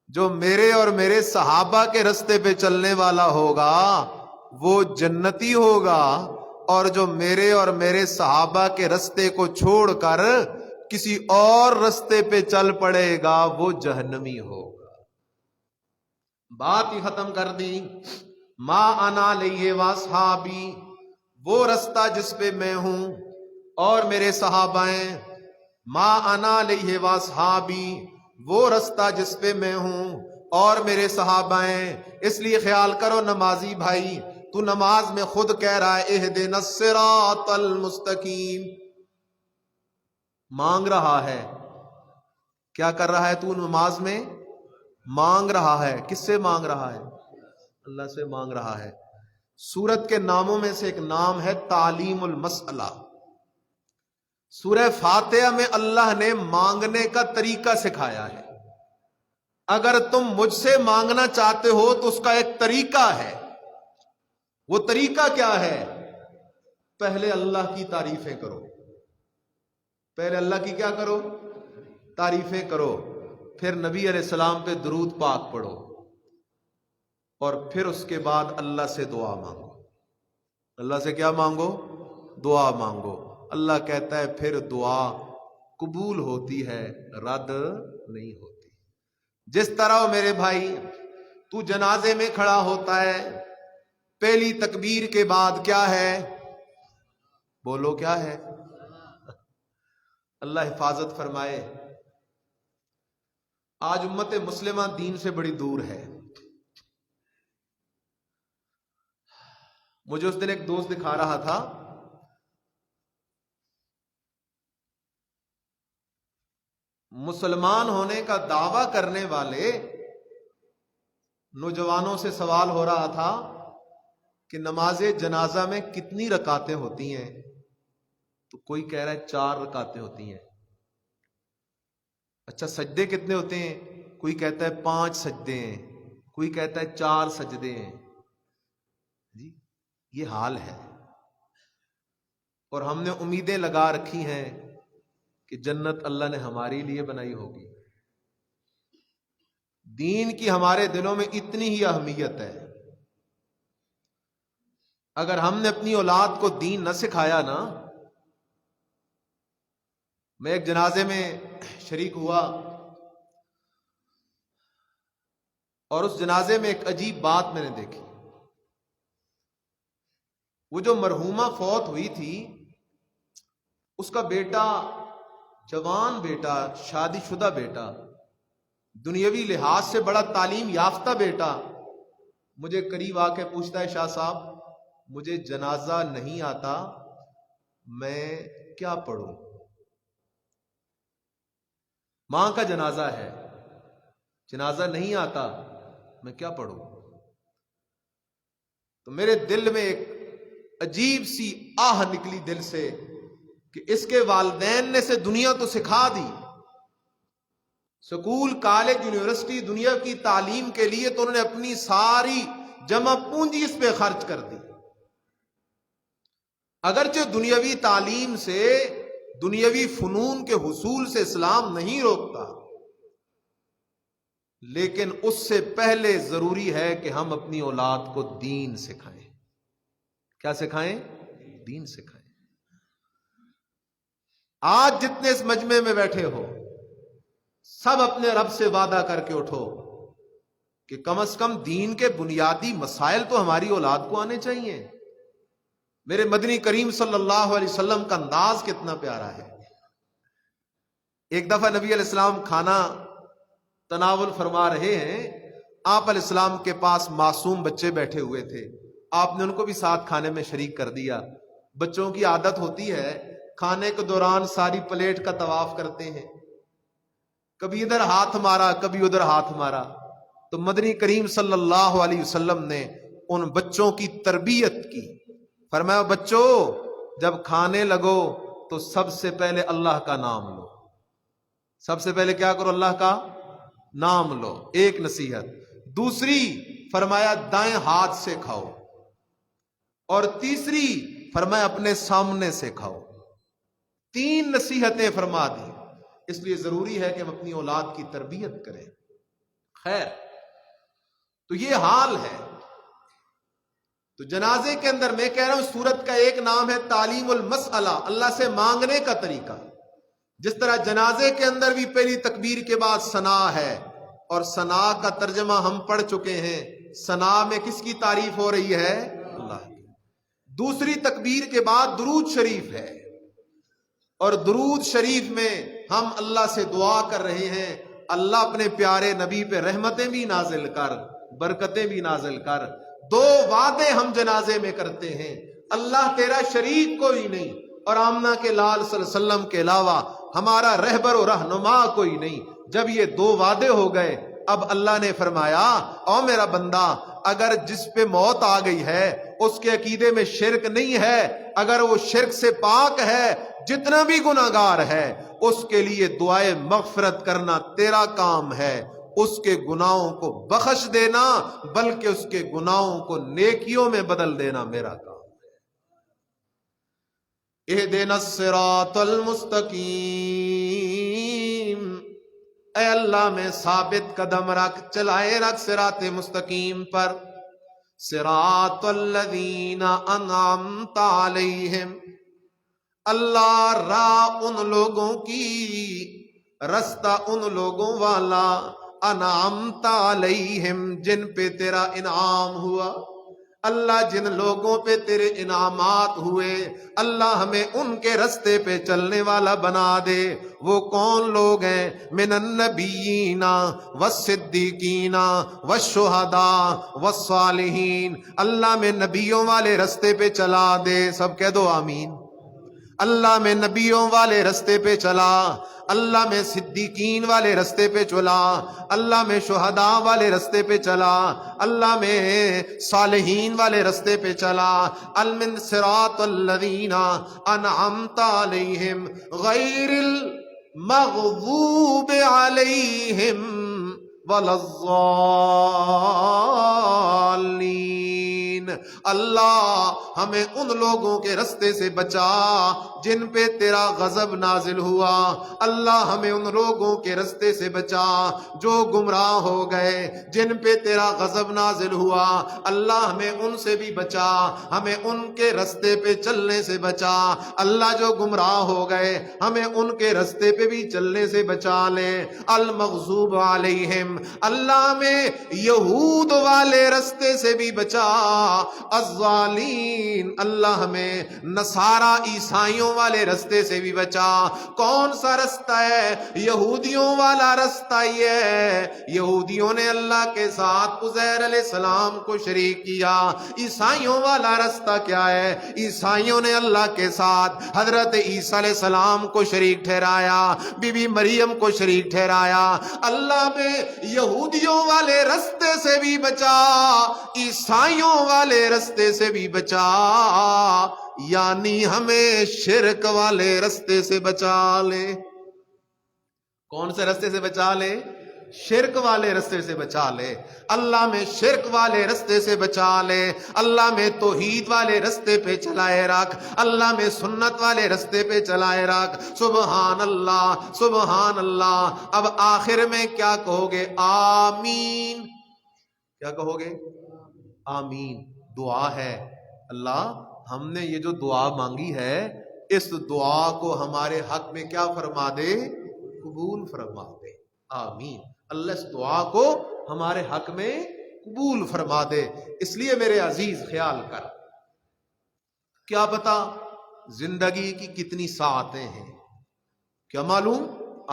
جو میرے اور میرے صحابہ کے رستے پہ چلنے والا ہوگا وہ جنتی ہوگا، اور جو میرے اور میرے صحابہ کے رستے کو چھوڑ کر کسی اور رستے پہ چل پڑے گا وہ جہنمی ہوگا. بات ہی ختم کر دی. ما انا علیہ واصحابی، وہ رستہ جس پہ میں ہوں اور میرے صحابہ ہیں. ما انا علیہ واصحابی، وہ رستہ جس پہ میں ہوں اور میرے صحابہ ہیں. اس لیے خیال کرو نمازی بھائی، تو نماز میں خود کہہ رہا ہے اہدنا الصراط المستقیم، مانگ رہا ہے. کیا کر رہا ہے تو نماز میں؟ مانگ رہا ہے. کس سے مانگ رہا ہے؟ اللہ سے مانگ رہا ہے. سورت کے ناموں میں سے ایک نام ہے تعلیم المسئلہ. سورہ فاتحہ میں اللہ نے مانگنے کا طریقہ سکھایا ہے. اگر تم مجھ سے مانگنا چاہتے ہو تو اس کا ایک طریقہ ہے. وہ طریقہ کیا ہے؟ پہلے اللہ کی تعریفیں کرو. پہلے اللہ کی کیا کرو؟ تعریفیں کرو. پھر نبی علیہ السلام پہ درود پاک پڑھو، اور پھر اس کے بعد اللہ سے دعا مانگو. اللہ سے کیا مانگو؟ دعا مانگو. اللہ کہتا ہے پھر دعا قبول ہوتی ہے، رد نہیں ہوتی. جس طرح میرے بھائی تو جنازے میں کھڑا ہوتا ہے، پہلی تکبیر کے بعد کیا ہے؟ بولو کیا ہے؟ اللہ حفاظت فرمائے. آج امت مسلمہ دین سے بڑی دور ہے. مجھے اس دن ایک دوست دکھا رہا تھا، مسلمان ہونے کا دعویٰ کرنے والے نوجوانوں سے سوال ہو رہا تھا کہ نماز جنازہ میں کتنی رکعتیں ہوتی ہیں؟ تو کوئی کہہ رہا ہے 4 رکعتیں ہوتی ہیں. اچھا سجدے کتنے ہوتے ہیں؟ کوئی کہتا ہے 5 سجدے ہیں، کوئی کہتا ہے 4 سجدے ہیں. جی یہ حال ہے. اور ہم نے امیدیں لگا رکھی ہیں کہ جنت اللہ نے ہمارے لیے بنائی ہوگی. دین کی ہمارے دلوں میں اتنی ہی اہمیت ہے. اگر ہم نے اپنی اولاد کو دین نہ سکھایا نا. میں ایک جنازے میں شریک ہوا اور اس جنازے میں ایک عجیب بات میں نے دیکھی. وہ جو مرحومہ فوت ہوئی تھی اس کا بیٹا، جوان بیٹا، شادی شدہ بیٹا، دنیاوی لحاظ سے بڑا تعلیم یافتہ بیٹا، مجھے قریب آ کے پوچھتا ہے شاہ صاحب مجھے جنازہ نہیں آتا، میں کیا پڑھوں؟ ماں کا جنازہ ہے، جنازہ نہیں آتا، میں کیا پڑھوں؟ تو میرے دل میں ایک عجیب سی آہ نکلی دل سے کہ اس کے والدین نے سے دنیا تو سکھا دی، سکول، کالج، یونیورسٹی، دنیا کی تعلیم کے لیے تو انہوں نے اپنی ساری جمع پونجی اس پہ خرچ کر دی. اگرچہ دنیاوی تعلیم سے، دنیاوی فنون کے حصول سے اسلام نہیں روکتا، لیکن اس سے پہلے ضروری ہے کہ ہم اپنی اولاد کو دین سکھائیں. کیا سکھائیں؟ دین سکھائیں. آج جتنے اس مجمع میں بیٹھے ہو سب اپنے رب سے وعدہ کر کے اٹھو کہ کم از کم دین کے بنیادی مسائل تو ہماری اولاد کو آنے چاہیے. میرے مدنی کریم صلی اللہ علیہ وسلم کا انداز کتنا پیارا ہے. ایک دفعہ نبی علیہ السلام کھانا تناول فرما رہے ہیں، آپ علیہ السلام کے پاس معصوم بچے بیٹھے ہوئے تھے. آپ نے ان کو بھی ساتھ کھانے میں شریک کر دیا. بچوں کی عادت ہوتی ہے کھانے کے دوران ساری پلیٹ کا طواف کرتے ہیں، کبھی ادھر ہاتھ مارا کبھی ادھر ہاتھ مارا. تو مدنی کریم صلی اللہ علیہ وسلم نے ان بچوں کی تربیت کی. فرمایا بچوں جب کھانے لگو تو سب سے پہلے اللہ کا نام لو. سب سے پہلے کیا کرو؟ اللہ کا نام لو. ایک نصیحت. دوسری فرمایا دائیں ہاتھ سے کھاؤ، اور تیسری فرمایا اپنے سامنے سے کھاؤ. 3 نصیحتیں فرما دی. اس لیے ضروری ہے کہ ہم اپنی اولاد کی تربیت کریں. خیر، تو یہ حال ہے. تو جنازے کے اندر میں کہہ رہا ہوں سورت کا ایک نام ہے تعلیم المسئلہ، اللہ سے مانگنے کا طریقہ. جس طرح جنازے کے اندر بھی پہلی تکبیر کے بعد ثنا ہے، اور ثنا کا ترجمہ ہم پڑھ چکے ہیں. ثنا میں کس کی تعریف ہو رہی ہے؟ اللہ کی. دوسری تکبیر کے بعد درود شریف ہے، اور درود شریف میں ہم اللہ سے دعا کر رہے ہیں اللہ اپنے پیارے نبی پہ رحمتیں بھی نازل کر، برکتیں بھی نازل کر. دو وعدے ہم جنازے میں کرتے ہیں، اللہ تیرا شریک کوئی نہیں، اور آمنہ کے لال صلی اللہ علیہ وسلم کے علاوہ ہمارا رہبر و رہنما کوئی نہیں. جب یہ دو وعدے ہو گئے، اب اللہ نے فرمایا او میرا بندہ، اگر جس پہ موت آ گئی ہے اس کے عقیدے میں شرک نہیں ہے، اگر وہ شرک سے پاک ہے، جتنا بھی گناہگار ہے، اس کے لیے دعائے مغفرت کرنا تیرا کام ہے. اس کے گناہوں کو بخش دینا، بلکہ اس کے گناہوں کو نیکیوں میں بدل دینا میرا کام. اہدنا الصراط المستقیم، اے اللہ میں ثابت قدم رکھ، چلائے رکھ صراط مستقیم پر. صراط الذین انعمت علیہم، اللہ راہ ان لوگوں کی، رستہ ان لوگوں والا، انعمت علیہم جن پہ تیرا انعام ہوا. اللہ جن لوگوں پہ تیرے انعامات ہوئے، اللہ ہمیں ان کے رستے پہ چلنے والا بنا دے. وہ کون لوگ ہیں؟ من النبیین والصدیقین والشہداء والصالحین. اللہ میں نبیوں والے رستے پہ چلا دے. سب کہہ دو آمین. اللہ میں نبیوں والے رستے پہ چلا، اللہ میں صدیقین والے رستے پہ چلا، اللہ میں شہداء والے رستے پہ چلا، اللہ میں صالحین والے رستے پہ چلا. المن صراط الذین انعمت علیہم غیر المغضوب علیہم ولا الضالین. اللہ ہمیں ان لوگوں کے رستے سے بچا جن پہ تیرا غضب نازل ہوا. اللہ ہمیں ان لوگوں کے رستے سے بچا جو گمراہ ہو گئے، جن پہ تیرا غضب نازل ہوا. اللہ ہمیں ان سے بھی بچا، ہمیں ان کے رستے پہ چلنے سے بچا. اللہ جو گمراہ ہو گئے ہمیں ان کے رستے پہ بھی چلنے سے بچا لے. المغضوب علیہم، اللہ میں یہود والے رستے سے بھی بچا. الضالین، اللہ ہمیں نصارہ عیسائیوں والے رستے سے بھی بچا. کون سا رستہ ہے؟ یہودیوں والا رستہ یہ ہے. یہودیوں نے اللہ کے ساتھ عزیر علیہ السلام کو شریک کیا. عیسائیوں والا رستہ کیا ہے؟ عیسائیوں نے اللہ کے ساتھ حضرت عیسیٰ علیہ السلام کو شریک ٹھہرایا، بی بی مریم کو شریک ٹھہرایا. اللہ میں یہودیوں والے رستے سے بھی بچا، عیسائیوں والے رستے سے بھی بچا، یعنی ہمیں شرک والے رستے سے بچا لے. کون سے رستے سے بچا لے؟ شرک والے رستے سے بچا لے. اللہ میں شرک والے رستے سے بچا لے. اللہ میں توحید والے رستے پہ چلائے رکھ. اللہ میں سنت والے رستے پہ چلائے رکھ. سبحان اللہ، سبحان اللہ. اب آخر میں کیا کہو گے؟ آمین. کیا کہو گے؟ آمین. دعا ہے اللہ ہم نے یہ جو دعا مانگی ہے اس دعا کو ہمارے حق میں کیا فرما دے؟ قبول فرما دے. آمین. اللہ اس دعا کو ہمارے حق میں قبول فرما دے. اس لیے میرے عزیز خیال کر، کیا پتا زندگی کی کتنی ساعتیں ہیں، کیا معلوم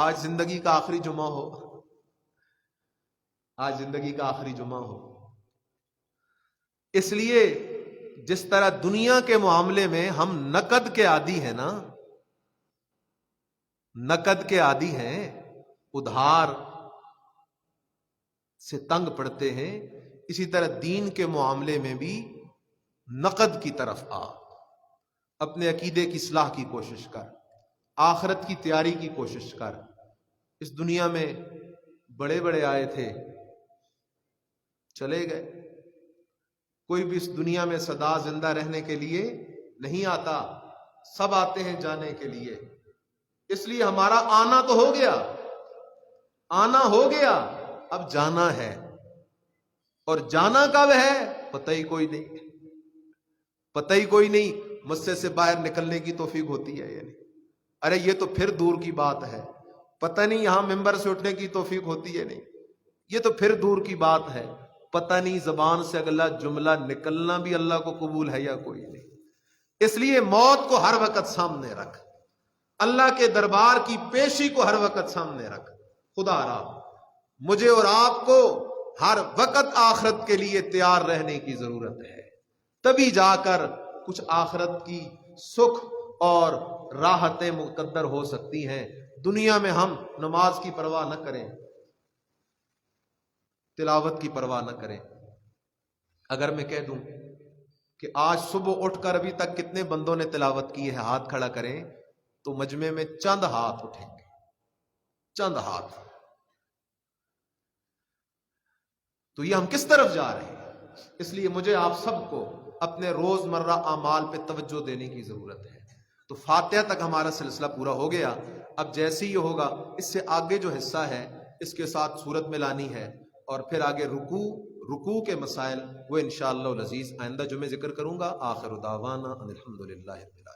آج زندگی کا آخری جمعہ ہو، آج زندگی کا آخری جمعہ ہو. اس لیے جس طرح دنیا کے معاملے میں ہم نقد کے عادی ہیں نا، نقد کے عادی ہیں، ادھار سے تنگ پڑتے ہیں، اسی طرح دین کے معاملے میں بھی نقد کی طرف آ. اپنے عقیدے کی اصلاح کی کوشش کر، آخرت کی تیاری کی کوشش کر. اس دنیا میں بڑے بڑے آئے تھے، چلے گئے. کوئی بھی اس دنیا میں سدا زندہ رہنے کے لیے نہیں آتا، سب آتے ہیں جانے کے لیے. اس لیے ہمارا آنا تو ہو گیا، آنا ہو گیا، اب جانا ہے، اور جانا کب ہے پتہ ہی کوئی نہیں، پتہ ہی کوئی نہیں۔ مسجد سے باہر نکلنے کی توفیق ہوتی ہے یعنی، ارے یہ تو پھر دور کی بات ہے، پتہ نہیں یہاں ممبر سے اٹھنے کی توفیق ہوتی ہے نہیں، یہ تو پھر دور کی بات ہے، پتہ نہیں زبان سے اگلا جملہ نکلنا بھی اللہ کو قبول ہے یا کوئی نہیں۔ اس لیے موت کو ہر وقت سامنے رکھ، اللہ کے دربار کی پیشی کو ہر وقت سامنے رکھ۔ خدا را مجھے اور آپ کو ہر وقت آخرت کے لیے تیار رہنے کی ضرورت ہے، تبھی جا کر کچھ آخرت کی سکھ اور راحتیں مقدر ہو سکتی ہیں۔ دنیا میں ہم نماز کی پرواہ نہ کریں، تلاوت کی پرواہ نہ کریں۔ اگر میں کہہ دوں کہ آج صبح اٹھ کر ابھی تک کتنے بندوں نے تلاوت کی ہے، ہاتھ کھڑا کریں تو مجمع میں چند ہاتھ اٹھیں گے، چند ہاتھ۔ تو یہ ہم کس طرف جا رہے ہیں؟ اس لیے مجھے آپ سب کو اپنے روز مرہ اعمال پہ توجہ دینے کی ضرورت ہے۔ تو فاتحہ تک ہمارا سلسلہ پورا ہو گیا، اب جیسے ہی ہوگا اس سے آگے جو حصہ ہے اس کے ساتھ صورت میں لانی ہے، اور پھر آگے رکوع کے مسائل وہ انشاءاللہ العزیز آئندہ جمعے ذکر کروں گا۔ آخر دعوانا ان الحمدللہ رب العالمین۔